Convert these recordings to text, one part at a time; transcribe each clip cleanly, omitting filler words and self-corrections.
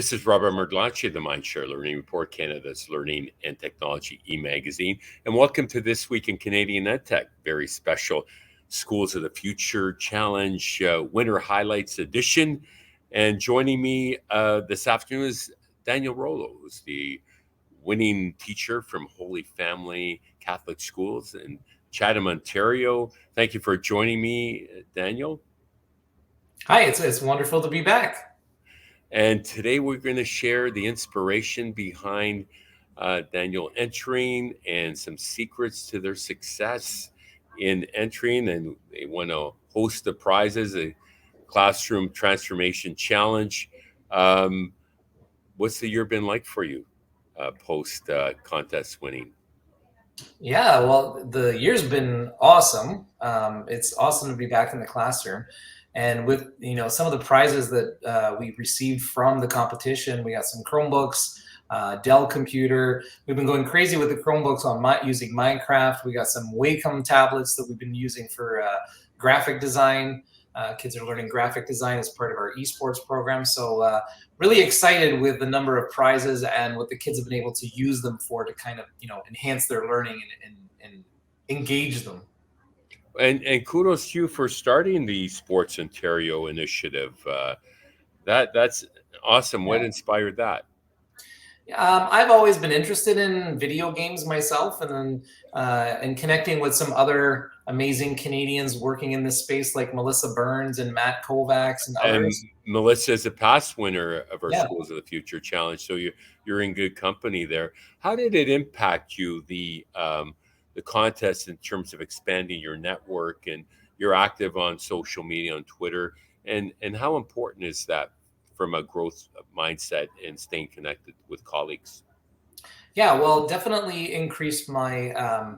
This is Robert Merglace, the Mindshare Learning Report, Canada's learning and technology e-magazine. And welcome to This Week in Canadian EdTech, very special Schools of the Future Challenge Winter Highlights Edition. And joining me this afternoon is Daniel Rolo, who's the winning teacher from Holy Family Catholic Schools in Chatham, Ontario. Thank you for joining me, Daniel. Hi, it's wonderful to be back. And today we're going to share the inspiration behind Daniel entering and some secrets to their success in entering. And they want to host the prizes, a Classroom Transformation Challenge. What's the year been like for you post contest winning? Yeah, well, the year's been awesome. It's awesome to be back in the classroom. And with some of the prizes that we received from the competition, we got some Chromebooks, Dell computer. We've been going crazy with the Chromebooks on using Minecraft. We got some Wacom tablets that we've been using for graphic design. Kids are learning graphic design as part of our esports program. So really excited with the number of prizes and what the kids have been able to use them for to kind of enhance their learning and engage them. And kudos to you for starting the Sports Ontario initiative. That's awesome. What inspired that? I've always been interested in video games myself, and connecting with some other amazing Canadians working in this space, like Melissa Burns and Matt Kovacs and others. And Melissa is a past winner of our Schools of the Future Challenge, so you're in good company there. How did it impact you, the contest, in terms of expanding your network? And you're active on social media, on Twitter, and how important is that from a growth mindset and staying connected with colleagues? Yeah, well, definitely increased my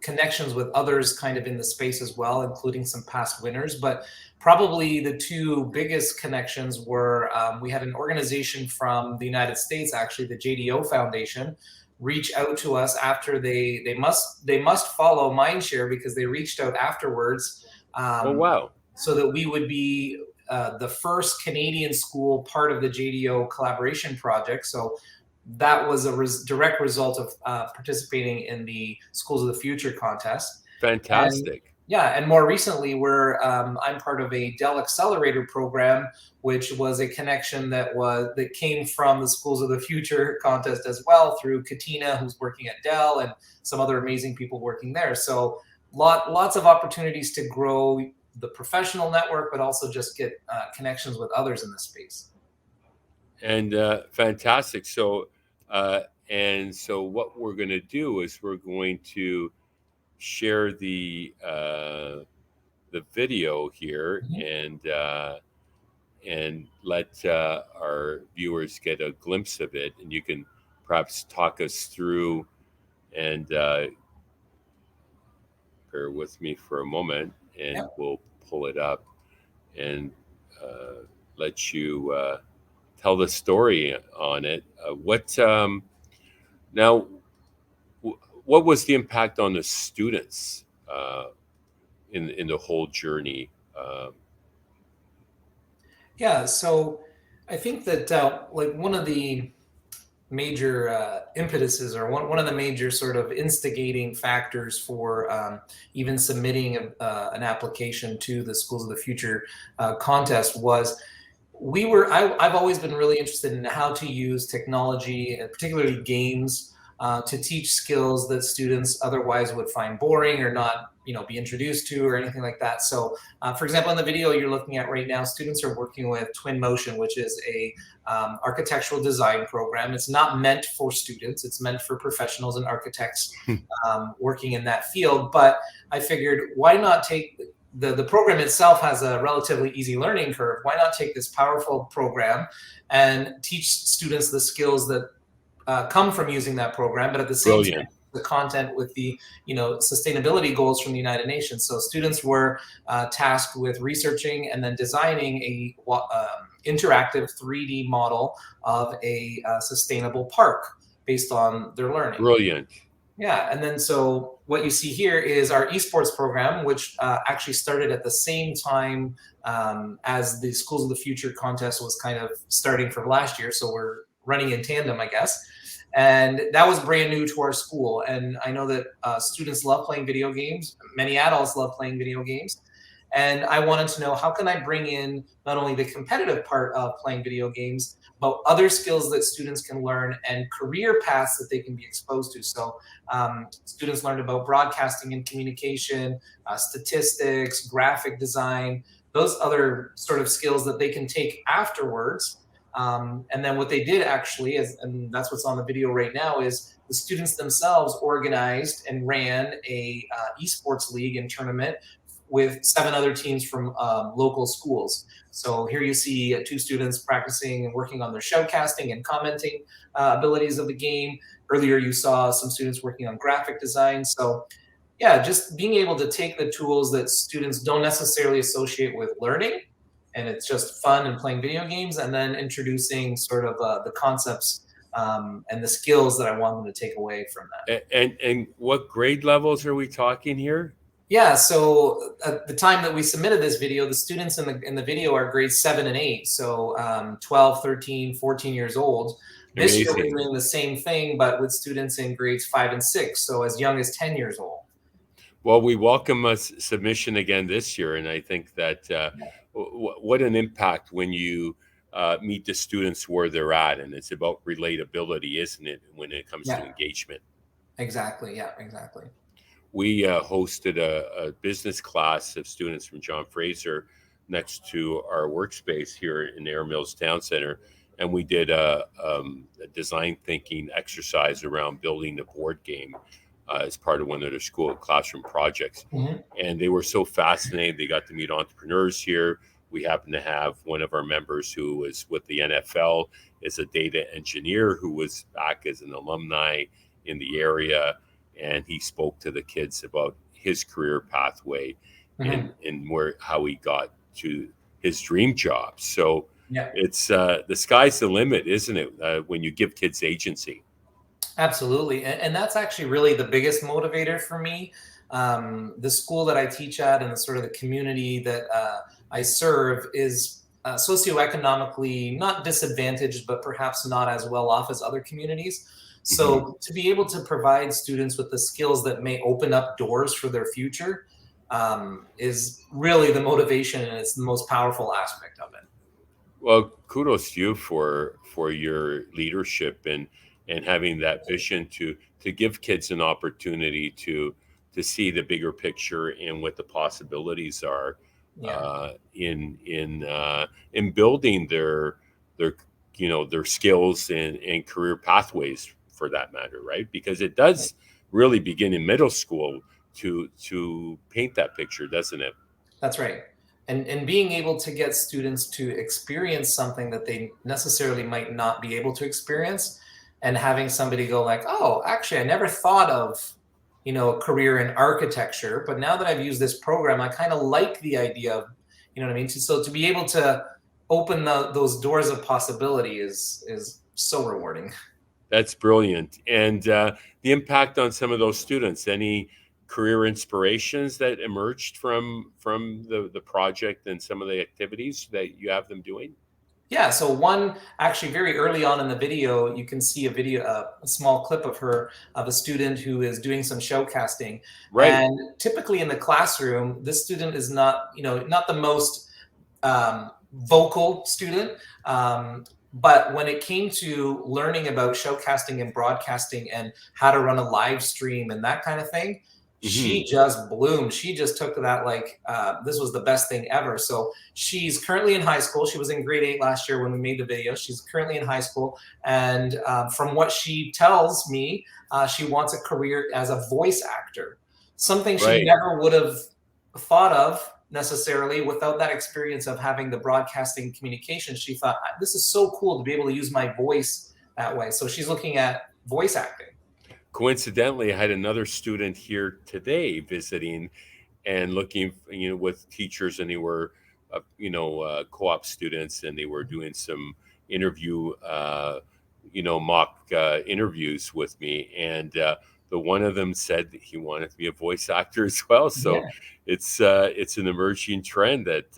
connections with others kind of in the space as well, including some past winners. But probably the two biggest connections were we had an organization from the United States, actually the JDO Foundation, reach out to us after they must follow Mindshare, because they reached out afterwards. Oh, wow. So that we would be the first Canadian school part of the JDO collaboration project. So that was a direct result of participating in the Schools of the Future contest. Fantastic. And more recently, I'm part of a Dell Accelerator program, which was a connection that came from the Schools of the Future contest as well, through Katina, who's working at Dell, and some other amazing people working there. So lots of opportunities to grow the professional network, but also just get connections with others in the space. And fantastic. So what we're going to do is we're going to share the video here, and let our viewers get a glimpse of it, and you can perhaps talk us through, and bear with me for a moment, and we'll pull it up and let you tell the story on it. What was the impact on the students in the whole journey? So I think that like one of the major impetuses, or one of the major sort of instigating factors for even submitting an application to the Schools of the Future contest was I've always been really interested in how to use technology, and particularly games, to teach skills that students otherwise would find boring or not be introduced to, or anything like that. So for example, in the video you're looking at right now, students are working with Twinmotion, which is a architectural design program. It's not meant for students, it's meant for professionals and architects working in that field. But I figured, why not take the program itself has a relatively easy learning curve. Why not take this powerful program and teach students the skills that come from using that program, but at the same time, the content with the sustainability goals from the United Nations. So students were tasked with researching and then designing a interactive 3D model of a sustainable park based on their learning. Brilliant. Yeah, and then so what you see here is our esports program, which actually started at the same time as the Schools of the Future contest was kind of starting from last year. So we're running in tandem, I guess. And that was brand new to our school. And I know that students love playing video games. Many adults love playing video games. And I wanted to know, how can I bring in not only the competitive part of playing video games, but other skills that students can learn and career paths that they can be exposed to. So students learned about broadcasting and communication, statistics, graphic design, those other sort of skills that they can take afterwards. And then what they did actually is, and that's what's on the video right now, is the students themselves organized and ran a esports league and tournament with 7 other teams from local schools. So here you see 2 students practicing and working on their shoutcasting and commenting abilities of the game. Earlier, you saw some students working on graphic design. So yeah, just being able to take the tools that students don't necessarily associate with learning, and it's just fun and playing video games, and then introducing sort of the concepts and the skills that I want them to take away from that. And what grade levels are we talking here? Yeah, so at the time that we submitted this video, the students in the video are grades 7 and 8, so 12, 13, 14 years old. This year we're doing the same thing, but with students in grades 5 and 6, so as young as 10 years old. Well, we welcome a submission again this year, and I think that what an impact when you meet the students where they're at, and it's about relatability, isn't it, when it comes to engagement? Exactly, yeah, exactly. We hosted a business class of students from John Fraser next to our workspace here in Air Mills Town Center, and we did a design thinking exercise around building a board game as part of one of their school classroom projects. Mm-hmm. And they were so fascinated. They got to meet entrepreneurs here. We happen to have one of our members who was with the NFL as a data engineer who was back as an alumni in the area. And he spoke to the kids about his career pathway and how he got to his dream job. So it's the sky's the limit, isn't it? When you give kids agency. Absolutely. And that's actually really the biggest motivator for me. The school that I teach at and the sort of the community that I serve is socioeconomically not disadvantaged, but perhaps not as well off as other communities. So to be able to provide students with the skills that may open up doors for their future is really the motivation, and it's the most powerful aspect of it. Well, kudos to you for your leadership and having that vision to give kids an opportunity to see the bigger picture and what the possibilities are in building their skills and career pathways, for that matter, right? Because it does really begin in middle school to paint that picture, doesn't it? That's right. And being able to get students to experience something that they necessarily might not be able to experience, and having somebody go like, oh, actually, I never thought of, a career in architecture, but now that I've used this program, I kind of like the idea of, you know what I mean? So to be able to open those doors of possibility is so rewarding. That's brilliant. And the impact on some of those students, any career inspirations that emerged from the project and some of the activities that you have them doing? Yeah, so one actually very early on in the video, you can see a small clip of a student who is doing some showcasting. Right. And typically in the classroom, this student is not the most vocal student. But when it came to learning about showcasting and broadcasting and how to run a live stream and that kind of thing, she just bloomed. She just took to that like this was the best thing ever. So she's currently in high school. She was in grade 8 last year when we made the video. She's currently in high school. And from what she tells me, she wants a career as a voice actor, something she never would have thought of necessarily without that experience of having the broadcasting communication. She thought, this is so cool to be able to use my voice that way. So she's looking at voice acting. Coincidentally, I had another student here today visiting and looking, with teachers, and they were, co-op students, and they were doing some interview, mock interviews with me. And the one of them said that he wanted to be a voice actor as well. So it's an emerging trend that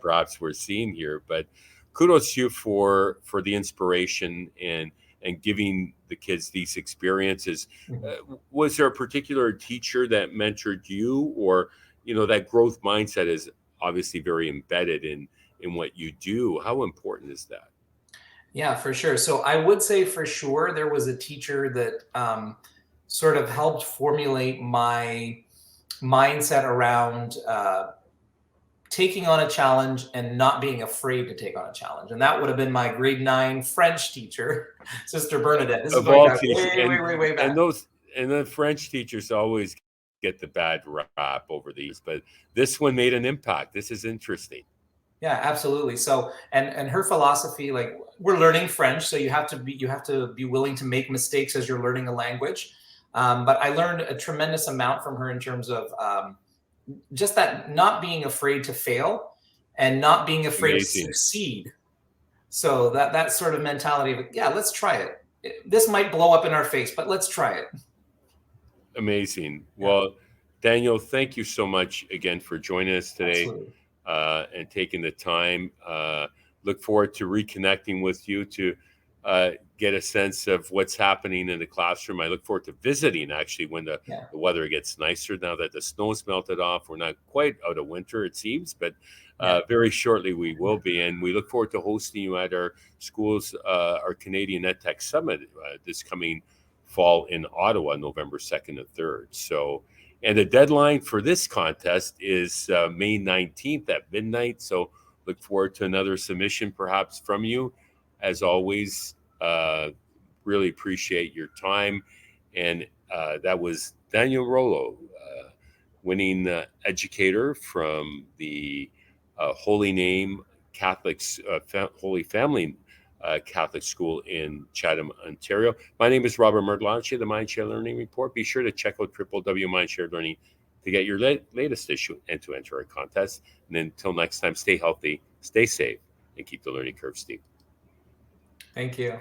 perhaps we're seeing here. But kudos to you for the inspiration and giving the kids these experiences. Was there a particular teacher that mentored you, or that growth mindset is obviously very embedded in what you do? How important is that? Yeah, for sure. So I would say for sure there was a teacher that sort of helped formulate my mindset around taking on a challenge and not being afraid to take on a challenge. And that would have been my grade 9 French teacher, Sister Bernadette. This is Of going all back teachers, way back. and the French teachers always get the bad rap over these, but this one made an impact. This is interesting. Yeah, absolutely. So, and her philosophy, like, we're learning French, so you have to be willing to make mistakes as you're learning a language. But I learned a tremendous amount from her in terms of just that not being afraid to fail and not being afraid to Amazing. succeed. So that sort of mentality of, yeah, let's try it. This might blow up in our face, but let's try it. Amazing. Yeah. Well, Daniel, thank you so much again for joining us today. Absolutely. And taking the time. Look forward to reconnecting with you to get a sense of what's happening in the classroom. I look forward to visiting actually when the weather gets nicer, now that the snow's melted off. We're not quite out of winter, it seems, but very shortly we will be. And we look forward to hosting you at our schools, our Canadian EdTech Summit this coming fall in Ottawa, November 2nd and 3rd. So, and the deadline for this contest is May 19th at midnight. So look forward to another submission perhaps from you. As always, really appreciate your time. And that was Daniel Rolo, winning educator from the Holy Name Catholics, Holy Family Catholic School in Chatham, Ontario. My name is Robert Murtalache, the Mindshare Learning Report. Be sure to check out www.mindshare.learning to get your latest issue and to enter our contest. And until next time, stay healthy, stay safe, and keep the learning curve steep. Thank you.